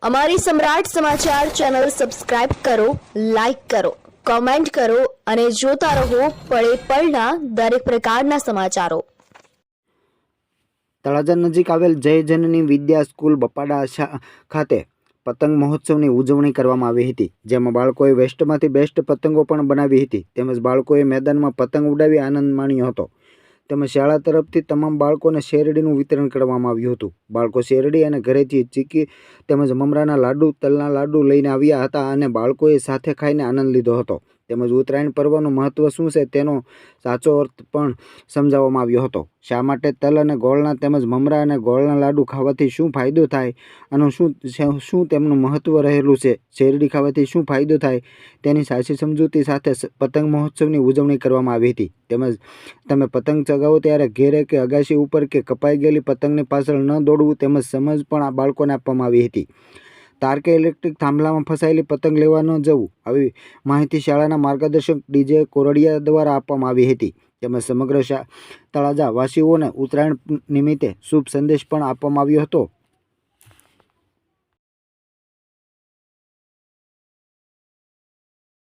અમારી સમ્રાટ સમાચાર ચેનલ સબસ્ક્રાઇબ કરો, લાઈક કરો, કોમેન્ટ કરો અને જોતા રહો પળે પળના દરેક પ્રકારના સમાચારો। તળાજા નજીક આવેલ જય જનની વિદ્યા સ્કૂલ બપાડા ખાતે પતંગ મહોત્સવની ઉજવણી કરવામાં આવી હતી, જેમાં બાળકોએ વેસ્ટમાંથી બેસ્ટ પતંગો પણ બનાવી હતી તેમજ બાળકોએ મેદાનમાં પતંગ ઉડાવી આનંદ માણ્યો હતો। તેમજ શાળા તરફથી તમામ બાળકોને શેરડીનું વિતરણ કરવામાં આવ્યું હતું। બાળકો શેરડી અને ઘરેથી ચીકી તેમજ મમરાના લાડુ, તલના લાડુ લઈને આવ્યા હતા અને બાળકોએ સાથે ખાઈને આનંદ લીધો હતો। તેમજ ઉત્તરાયણ પર્વનું મહત્વ શું છે તેનો સાચો અર્થ પણ સમજાવવામાં આવ્યો હતો। શા માટે તલ અને ગોળના તેમજ મમરા અને ગોળના લાડુ ખાવાથી શું ફાયદો થાય અને શું તેમનું મહત્વ રહેલું છે, શેરડી ખાવાથી શું ફાયદો થાય તેની સાચી સમજૂતી સાથે પતંગ મહોત્સવની ઉજવણી કરવામાં આવી હતી। તેમજ તમે પતંગ ચગાવો ત્યારે ઘેરે કે અગાશી ઉપર કે કપાઈ ગયેલી પતંગની પાછળ ન દોડવું તેમજ સમજ પણ આ બાળકોને આપવામાં આવી હતી। તાર કે ઇલેક્ટ્રિક થાંભલામાં ફસાયેલી પતંગ લેવા ન જવું, આવી માહિતી શાળાના માર્ગદર્શક ડીજે કોરડિયા દ્વારા આપવામાં આવી હતી। તેમજ સમગ્ર તળાજા વાસીઓને ઉત્તરાયણ નિમિત્તે શુભ સંદેશ પણ આપવામાં આવ્યો હતો।